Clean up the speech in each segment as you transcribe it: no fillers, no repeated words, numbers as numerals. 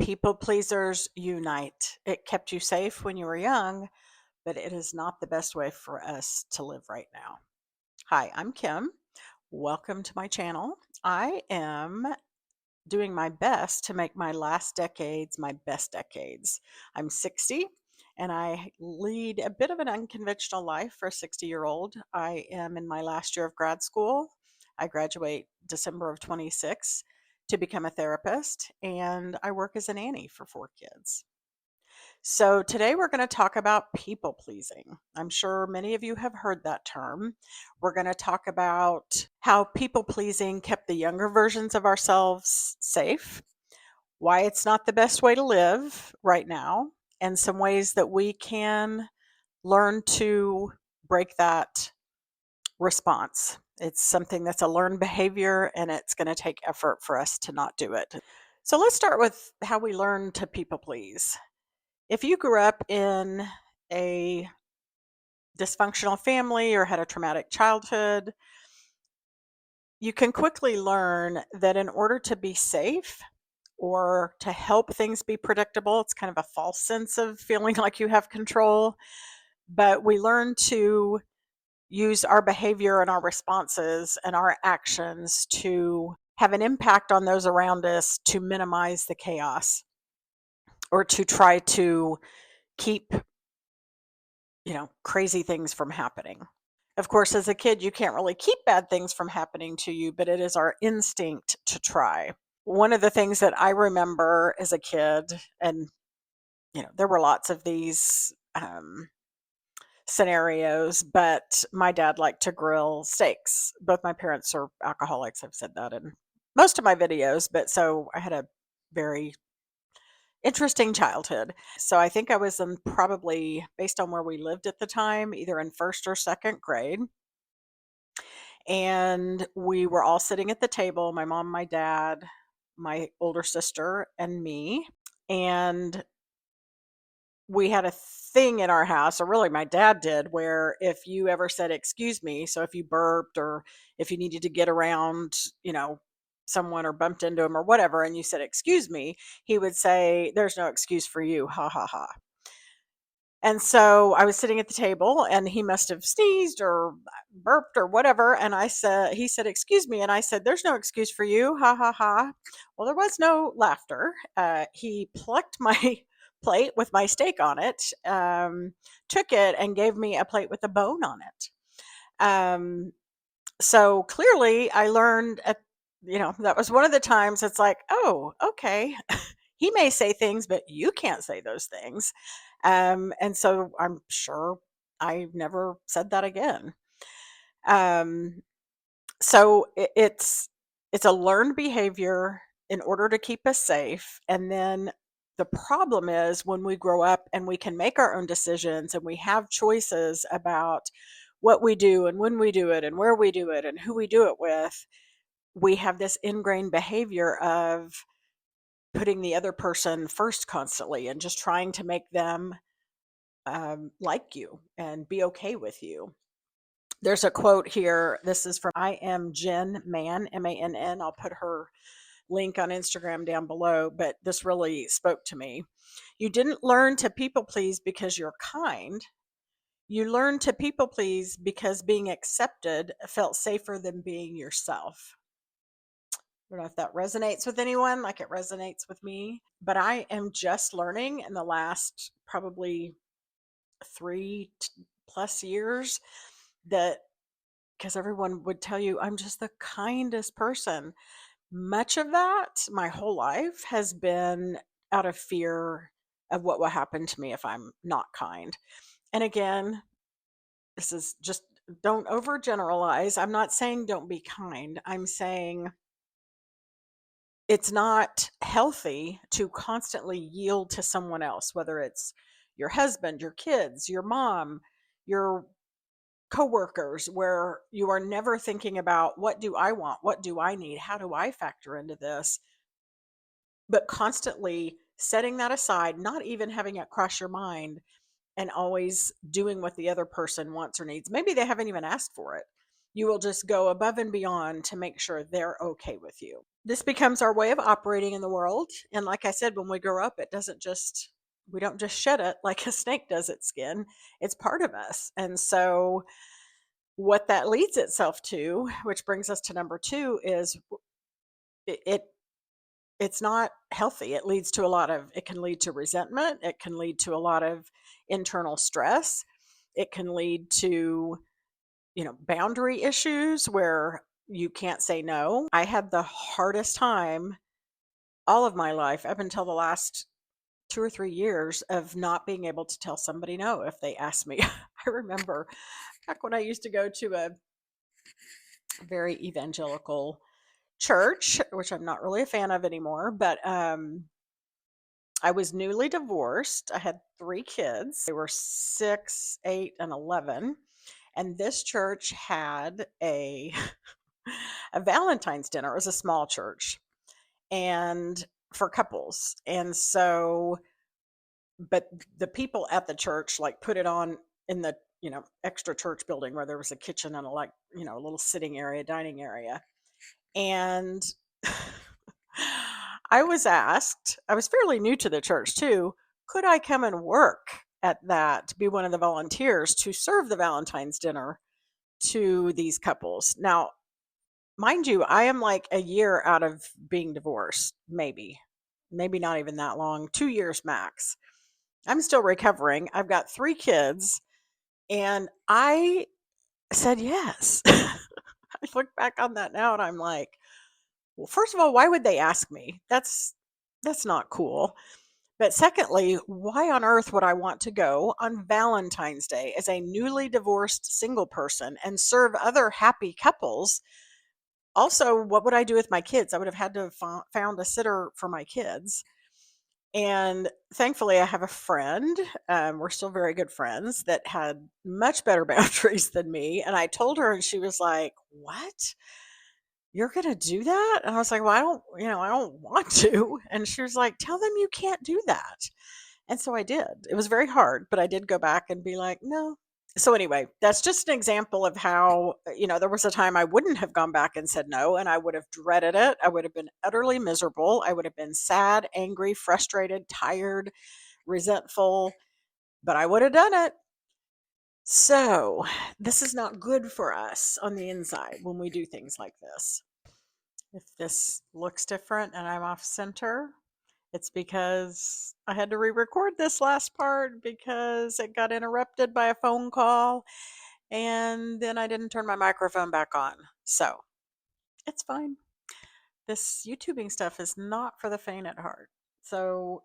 People pleasers unite. It kept you safe when you were young, but it is not the best way for us to live right now. Hi, I'm Kim. Welcome to my channel. I am doing my best to make my last decades my best decades. I'm 60 and I lead a bit of an unconventional life for a 60-year-old. I am in my last year of grad school. I graduate December of 26 to become a therapist, and I work as a nanny for 4 kids. So, today we're going to talk about people pleasing. I'm sure many of you have heard that term. We're going to talk about how people pleasing kept the younger versions of ourselves safe, why it's not the best way to live right now, and some ways that we can learn to break that response. It's something that's a learned behavior, and it's going to take effort for us to not do it. So, let's start with how we learn to people please. If you grew up in a dysfunctional family or had a traumatic childhood, you can quickly learn that in order to be safe or to help things be predictable, it's kind of a false sense of feeling like you have control, but we learn to use our behavior and our responses and our actions to have an impact on those around us to minimize the chaos or to try to keep crazy things from happening. Of course, as a kid, you can't really keep bad things from happening to you, but it is our instinct to try. One of the things that I remember as a kid, and there were lots of these scenarios, but my dad liked to grill steaks. Both my parents are alcoholics. I've said that in most of my videos, but so I had a very interesting childhood. So I think I was in probably, based on where we lived at the time, either in first or second grade. And we were all sitting at the table, my mom, my dad, my older sister, and me. And we had a thing in our house, or really my dad did, where if you ever said, excuse me, so if you burped or if you needed to get around, someone or bumped into him or whatever, and you said, excuse me, he would say, there's no excuse for you. Ha ha ha. And so I was sitting at the table and he must have sneezed or burped or whatever. And he said, excuse me. And I said, there's no excuse for you. Ha ha ha. Well, there was no laughter. He plucked my plate with my steak on it, took it and gave me a plate with a bone on it. So clearly I learned that was one of the times it's like, oh, okay. He may say things, but you can't say those things. And so I'm sure I never said that again. Um, so it's a learned behavior in order to keep us safe. And then the problem is when we grow up and we can make our own decisions and we have choices about what we do and when we do it and where we do it and who we do it with, we have this ingrained behavior of putting the other person first constantly and just trying to make them like you and be okay with you. There's a quote here. This is from I am Jen Mann, Mann. I'll put her link on Instagram down below, but this really spoke to me. You didn't learn to people please because you're kind. You learned to people please because being accepted felt safer than being yourself. I don't know if that resonates with anyone like it resonates with me, but I am just learning in the last probably 3+ years that, because everyone would tell you I'm just the kindest person. Much of that, my whole life, has been out of fear of what will happen to me if I'm not kind. And again, this is just, don't overgeneralize. I'm not saying don't be kind. I'm saying it's not healthy to constantly yield to someone else, whether it's your husband, your kids, your mom, your coworkers, where you are never thinking about what do I want? What do I need? How do I factor into this? But constantly setting that aside, not even having it cross your mind, and always doing what the other person wants or needs. Maybe they haven't even asked for it. You will just go above and beyond to make sure they're okay with you. This becomes our way of operating in the world. And like I said, when we grow up, we don't just shed it like a snake does its skin. It's part of us. And so, what that leads itself to, which brings us to number two, is it, it it's not healthy. It can lead to resentment. It can lead to a lot of internal stress. It can lead to, boundary issues where you can't say no. I had the hardest time all of my life up until the last 2 or 3 years of not being able to tell somebody no if they asked me. I remember back when I used to go to a very evangelical church, which I'm not really a fan of anymore, but I was newly divorced. I had 3 kids. They were 6, 8, and 11. And this church had a a Valentine's dinner. It was a small church and for couples. And so, but the people at the church like put it on in the, extra church building where there was a kitchen and a little sitting area, dining area. And I was fairly new to the church too, could I come and work at that, to be one of the volunteers to serve the Valentine's dinner to these couples? Now, mind you, I am like a year out of being divorced, maybe not even that long, 2 years max. I'm still recovering. I've got 3 kids, and I said yes. I look back on that now and I'm like, well, first of all, why would they ask me? That's not cool. But secondly, why on earth would I want to go on Valentine's Day as a newly divorced single person and serve other happy couples? Also, what would I do with my kids? I would have had to have found a sitter for my kids. And thankfully, I have a friend. We're still very good friends that had much better boundaries than me. And I told her, and she was like, "What? You're gonna do that?" And I was like, "Well, I don't want to." And she was like, "Tell them you can't do that." And so I did. It was very hard, but I did go back and be like, "No." So anyway, that's just an example of how, there was a time I wouldn't have gone back and said no, and I would have dreaded it. I would have been utterly miserable. I would have been sad, angry, frustrated, tired, resentful, but I would have done it. So, this is not good for us on the inside when we do things like this. If this looks different and I'm off center, it's because I had to re-record this last part because it got interrupted by a phone call and then I didn't turn my microphone back on. So, it's fine. This YouTubing stuff is not for the faint at heart. So,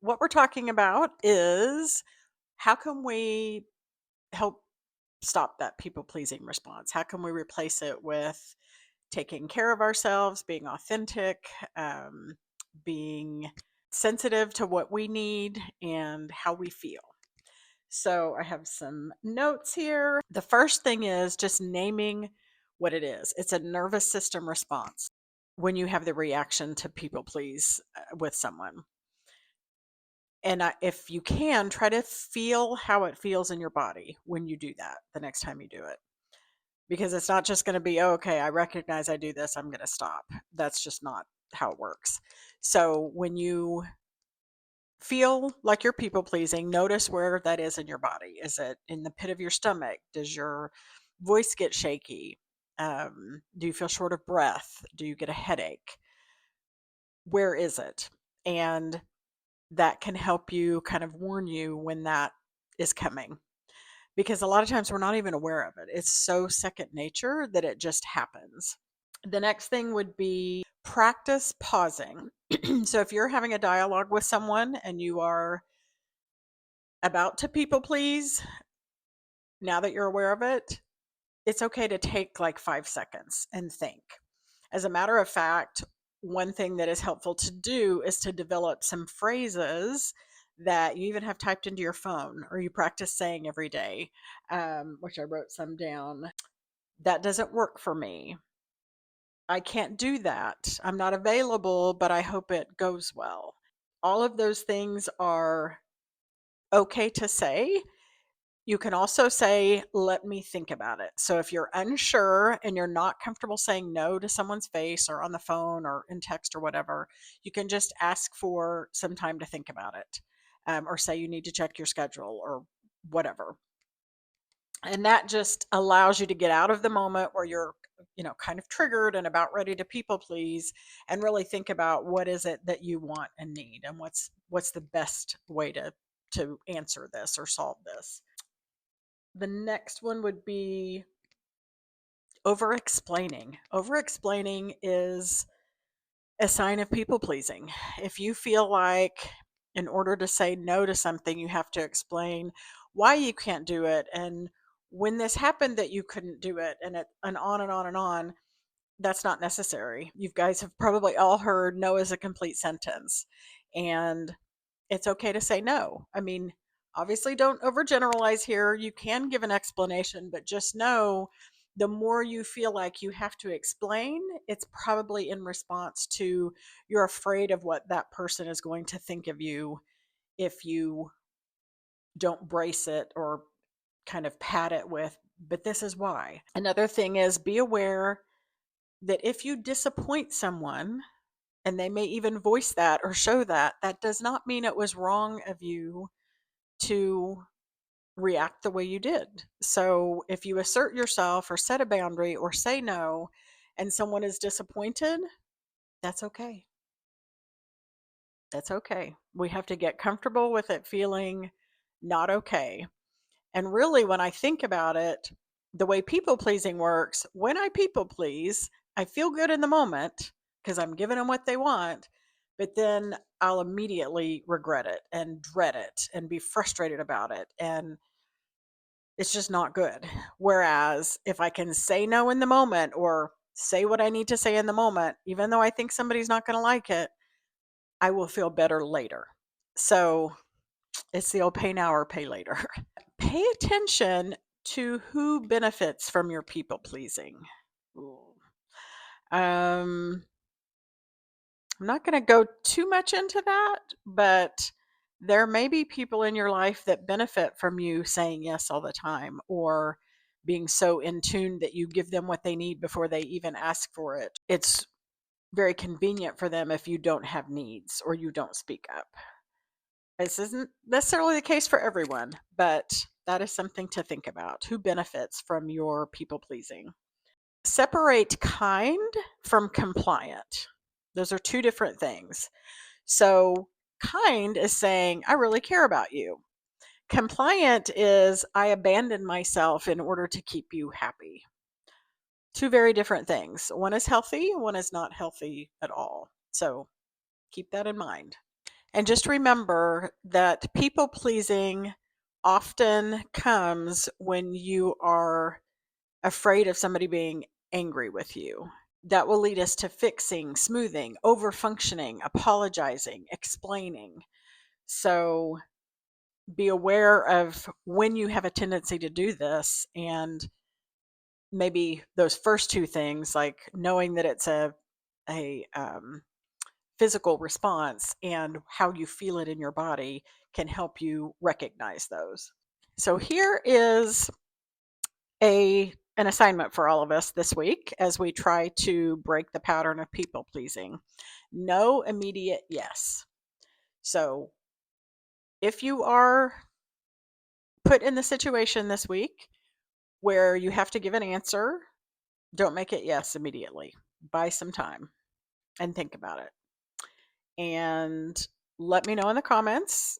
what we're talking about is how can we help stop that people pleasing response? How can we replace it with taking care of ourselves, being authentic, being sensitive to what we need and how we feel? So I have some notes here. The first thing is just naming what it is. It's a nervous system response when you have the reaction to people please with someone. And if you can, try to feel how it feels in your body when you do that the next time you do it. Because it's not just going to be, oh, okay, I recognize I do this, I'm going to stop. That's just not how it works. So when you feel like you're people pleasing, notice where that is in your body. Is it in the pit of your stomach? Does your voice get shaky? Do you feel short of breath? Do you get a headache? Where is it? And that can help you kind of warn you when that is coming. Because a lot of times we're not even aware of it. It's so second nature that it just happens. The next thing would be practice pausing. So if you're having a dialogue with someone and you are about to people please, now that you're aware of it, it's okay to take like 5 seconds and think. As a matter of fact, one thing that is helpful to do is to develop some phrases that you even have typed into your phone or you practice saying every day, which I wrote some down. That doesn't work for me. I can't do that. I'm not available, but I hope it goes well. All of those things are okay to say. You can also say, let me think about it. So if you're unsure and you're not comfortable saying no to someone's face or on the phone or in text or whatever, you can just ask for some time to think about it, or say you need to check your schedule or whatever. And that just allows you to get out of the moment where you're, kind of triggered and about ready to people please, and really think about what is it that you want and need, and what's the best way to answer this or solve this. The next one would be over explaining. Over explaining is a sign of people pleasing. If you feel like in order to say no to something, you have to explain why you can't do it, and when this happened that you couldn't do it, and on and on and on, that's not necessary. You guys have probably all heard no is a complete sentence, and it's okay to say no. I mean, obviously, don't overgeneralize here. You can give an explanation, but just know the more you feel like you have to explain, it's probably in response to you're afraid of what that person is going to think of you if you don't brace it or kind of pat it with, but this is why. Another thing is, be aware that if you disappoint someone, and they may even voice that or show that, that does not mean it was wrong of you to react the way you did. So if you assert yourself or set a boundary or say no and someone is disappointed, that's okay. That's okay. We have to get comfortable with it feeling not okay. And really, when I think about it, the way people pleasing works, when I people please, I feel good in the moment because I'm giving them what they want, but then I'll immediately regret it and dread it and be frustrated about it. And it's just not good. Whereas if I can say no in the moment or say what I need to say in the moment, even though I think somebody's not going to like it, I will feel better later. So it's the old pay now or pay later. Pay attention to who benefits from your people pleasing. I'm not going to go too much into that, but there may be people in your life that benefit from you saying yes all the time, or being so in tune that you give them what they need before they even ask for it. It's very convenient for them if you don't have needs or you don't speak up. This isn't necessarily the case for everyone, but that is something to think about. Who benefits from your people pleasing? Separate kind from compliant. Those are two different things. So, kind is saying, I really care about you. Compliant is, I abandon myself in order to keep you happy. Two very different things. One is healthy, one is not healthy at all. So, keep that in mind. And just remember that people pleasing often comes when you are afraid of somebody being angry with you. That will lead us to fixing, smoothing, over functioning, apologizing, explaining. So be aware of when you have a tendency to do this, and maybe those first two things, like knowing that it's a physical response and how you feel it in your body, can help you recognize those. So here is an assignment for all of us this week as we try to break the pattern of people pleasing. No immediate yes. So if you are put in the situation this week where you have to give an answer, don't make it yes immediately. Buy some time and think about it. And let me know in the comments.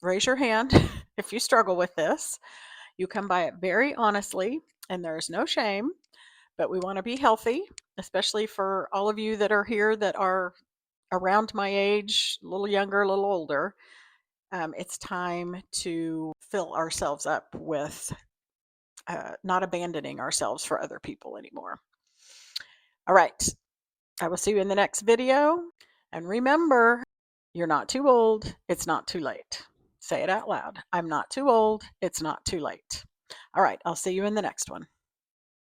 Raise your hand if you struggle with this. You come by it very honestly, and there's no shame, but we want to be healthy, especially for all of you that are here that are around my age, a little younger, a little older. It's time to fill ourselves up with not abandoning ourselves for other people anymore. All right. I will see you in the next video. And remember, you're not too old. It's not too late. Say it out loud. I'm not too old. It's not too late. All right. I'll see you in the next one.